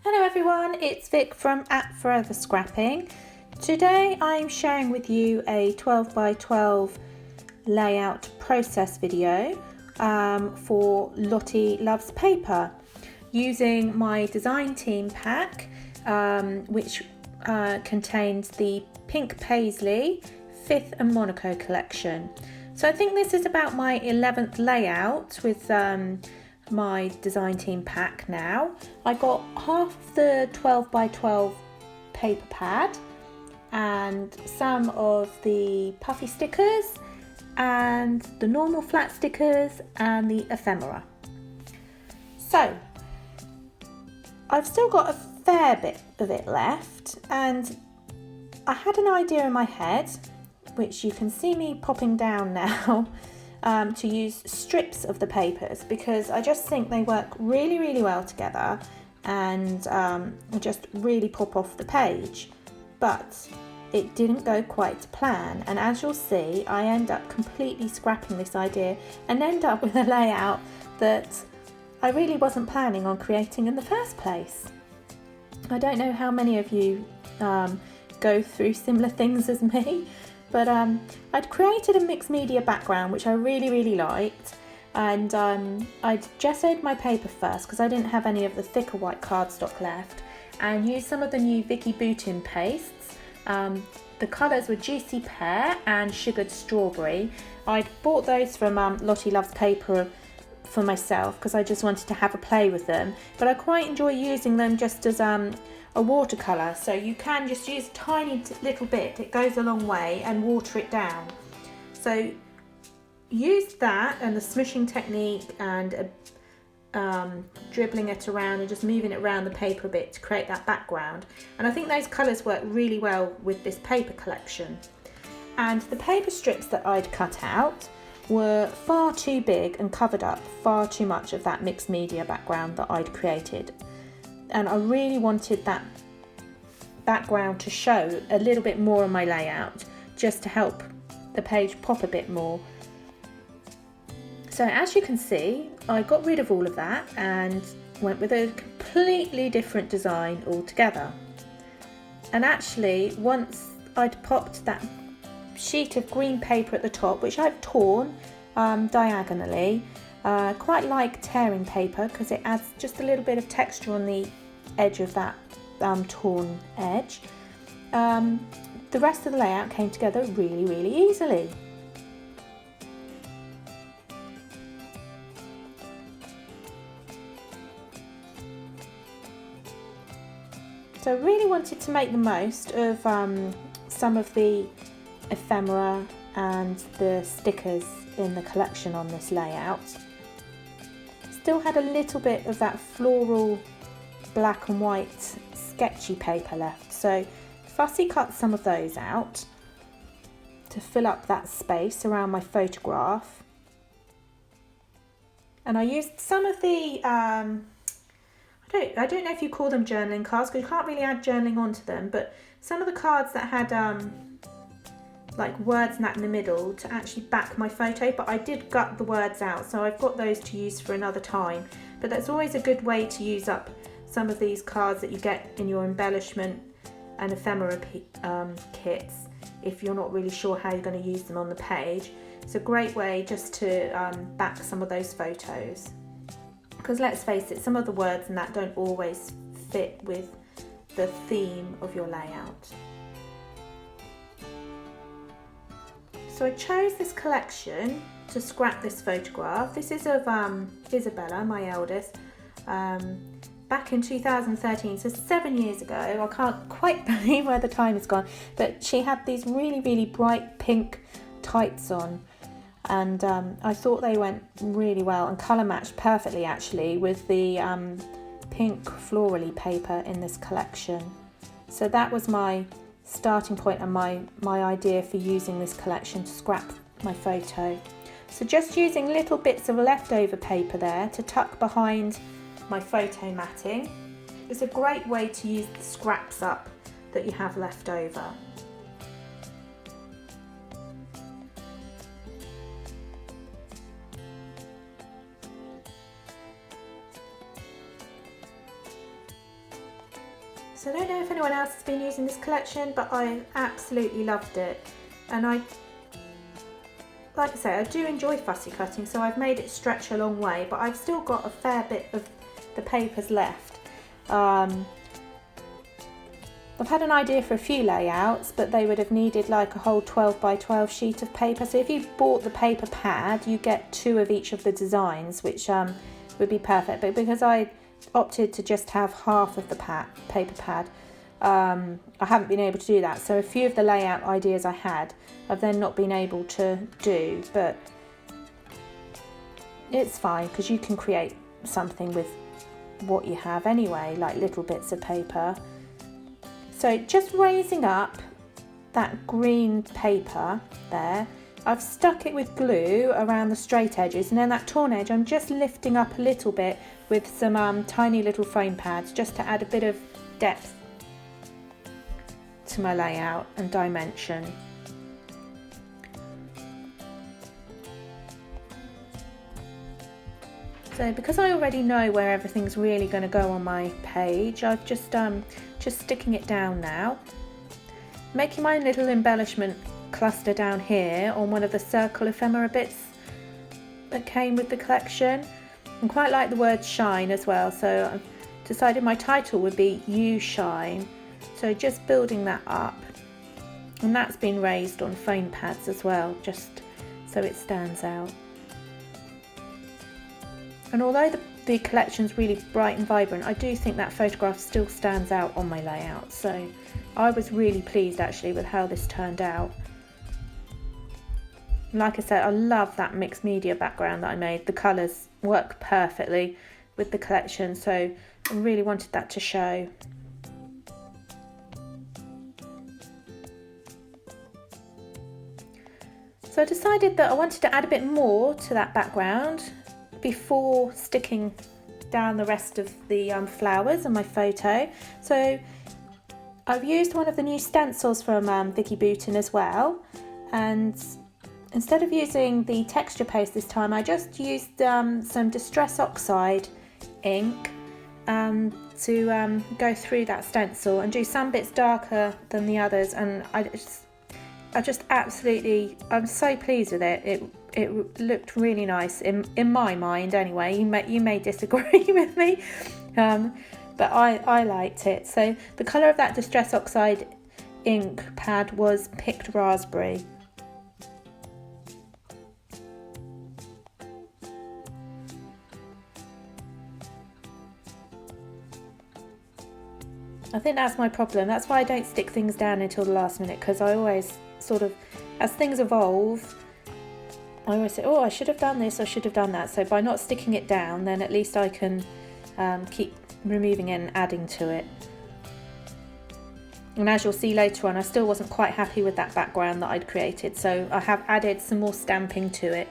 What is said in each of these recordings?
Hello everyone, it's Vic from Forever Scrapping. Today I'm sharing with you a 12 by 12 layout process video for Lottie Loves Paper using my design team pack which contains the Pink Paisley 5th and Monaco Collection. So I think this is about my 11th layout with my design team pack now. I got half of the 12 by 12 paper pad and some of the puffy stickers and the normal flat stickers and the ephemera. So I've still got a fair bit of it left, and I had an idea in my head, which you can see me popping down now, to use strips of the papers because I just think they work really well together and just really pop off the page. But it didn't go quite to plan, and as you'll see, I end up completely scrapping this idea and end up with a layout that I really wasn't planning on creating in the first place. I don't know how many of you go through similar things as me, but I'd created a mixed media background which I really liked, and I'd gessoed my paper first because I didn't have any of the thicker white cardstock left, and used some of the new Vicky Boutin pastes. The colours were Juicy Pear and Sugared Strawberry. I'd bought those from Lottie Loves Paper for myself because I just wanted to have a play with them, but I quite enjoy using them just as a watercolour, so you can just use a tiny little bit, it goes a long way, and water it down. So use that and the smooshing technique and dribbling it around and just moving it around the paper a bit to create that background, and I think those colours work really well with this paper collection. And the paper strips that I'd cut out were far too big and covered up far too much of that mixed media background that I'd created, and I really wanted that background to show a little bit more on my layout just to help the page pop a bit more. So as you can see, I got rid of all of that and went with a completely different design altogether. And actually, once I'd popped that sheet of green paper at the top, which I've torn diagonally, quite like tearing paper because it adds just a little bit of texture on the edge of that torn edge, the rest of the layout came together really easily. So I really wanted to make the most of some of the ephemera and the stickers in the collection on this layout. Still had a little bit of that floral black and white sketchy paper left, so fussy cut some of those out to fill up that space around my photograph. And I used some of the I don't know if you call them journaling cards because you can't really add journaling onto them, but some of the cards that had like words in that in the middle to actually back my photo, but I did gut the words out, so I've got those to use for another time. But that's always a good way to use up some of these cards that you get in your embellishment and ephemera kits if you're not really sure how you're going to use them on the page. It's a great way just to back some of those photos, because let's face it, some of the words in that don't always fit with the theme of your layout. So I chose this collection to scrap this photograph. This is of Isabella, my eldest, back in 2013, so 7 years ago. I can't quite believe where the time has gone, but she had these really bright pink tights on, and I thought they went really well and colour matched perfectly actually with the pink florally paper in this collection. So that was my starting point and my idea for using this collection to scrap my photo. So just using little bits of leftover paper there to tuck behind my photo matting is a great way to use the scraps up that you have left over. So I don't know if anyone else has been using this collection, but I absolutely loved it. And like I say, I do enjoy fussy cutting, so I've made it stretch a long way, but I've still got a fair bit of the papers left. I've had an idea for a few layouts, but they would have needed like a whole 12 by 12 sheet of paper. So if you bought the paper pad, you get 2 of each of the designs, which would be perfect. But because I opted to just have half of the paper pad, I haven't been able to do that. So a few of the layout ideas I had, I've then not been able to do, but it's fine because you can create something with what you have anyway, like little bits of paper. So just raising up that green paper there, I've stuck it with glue around the straight edges, and then that torn edge I'm just lifting up a little bit with some tiny little foam pads just to add a bit of depth to my layout and dimension. So because I already know where everything's really going to go on my page, I've just sticking it down now, making my little embellishment cluster down here on one of the circle ephemera bits that came with the collection. I quite like the word shine as well, so I've decided my title would be You Shine. So just building that up, and that's been raised on foam pads as well, just so it stands out. And although the collection's really bright and vibrant, I do think that photograph still stands out on my layout. So I was really pleased actually with how this turned out. Like I said, I love that mixed media background that I made. The colours work perfectly with the collection, so I really wanted that to show. So I decided that I wanted to add a bit more to that background before sticking down the rest of the flowers on my photo. So I've used one of the new stencils from Vicky Boutin as well, and instead of using the texture paste this time, I just used some Distress Oxide ink to go through that stencil and do some bits darker than the others, and I just absolutely, I'm so pleased with it. It looked really nice in my mind anyway. You may disagree with me, but I liked it. So the colour of that Distress Oxide ink pad was Picked Raspberry. I think that's my problem. That's why I don't stick things down until the last minute, because I always sort of, as things evolve, I always say, oh, I should have done this, I should have done that. So by not sticking it down, then at least I can keep removing it and adding to it. And as you'll see later on, I still wasn't quite happy with that background that I'd created, so I have added some more stamping to it.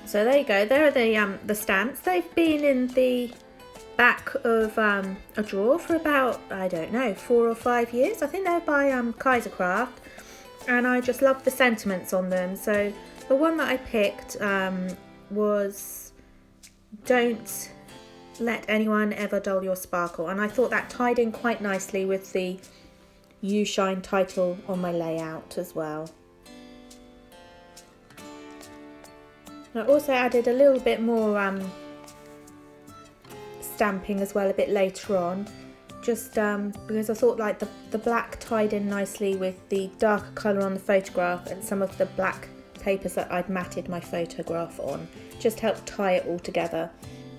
So there you go, there are the stamps. They've been in the back of a drawer for about, I don't know, 4 or 5 years. I think they're by Kaisercraft, and I just love the sentiments on them. So the one that I picked was Don't Let Anyone Ever Dull Your Sparkle, and I thought that tied in quite nicely with the You Shine title on my layout as well. I also added a little bit more stamping as well a bit later on, just because I thought like the black tied in nicely with the darker colour on the photograph and some of the black papers that I'd matted my photograph on. Just helped tie it all together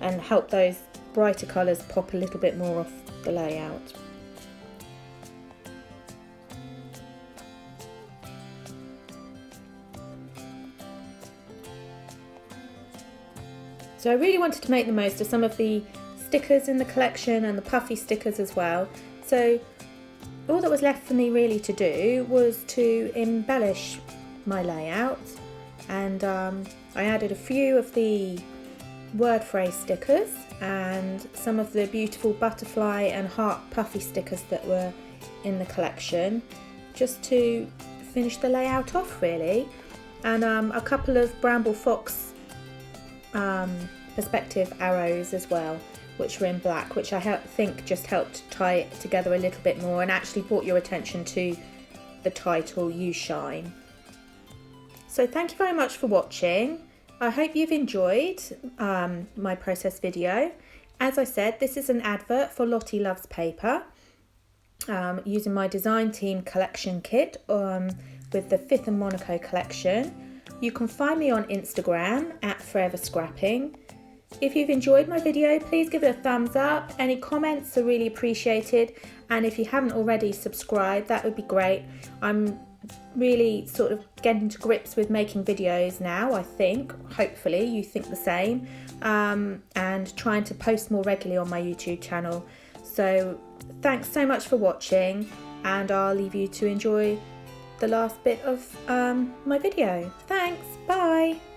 and help those brighter colours pop a little bit more off the layout. So I really wanted to make the most of some of the stickers in the collection and the puffy stickers as well. So all that was left for me really to do was to embellish my layout, and I added a few of the word phrase stickers and some of the beautiful butterfly and heart puffy stickers that were in the collection, just to finish the layout off really. And a couple of Bramble Fox perspective arrows as well, which were in black, which I think just helped tie it together a little bit more and actually brought your attention to the title, You Shine. So thank you very much for watching. I hope you've enjoyed my process video. As I said, this is an advert for Lottie Loves Paper, using my design team collection kit with the 5th and Monaco collection. You can find me on Instagram at Forever Scrapping. If you've enjoyed my video, please give it a thumbs up. Any comments are really appreciated, and if you haven't already subscribed, that would be great. I'm really sort of getting to grips with making videos now, I think. Hopefully you think the same, and trying to post more regularly on my YouTube channel. So thanks so much for watching, and I'll leave you to enjoy the last bit of my video. Thanks, bye.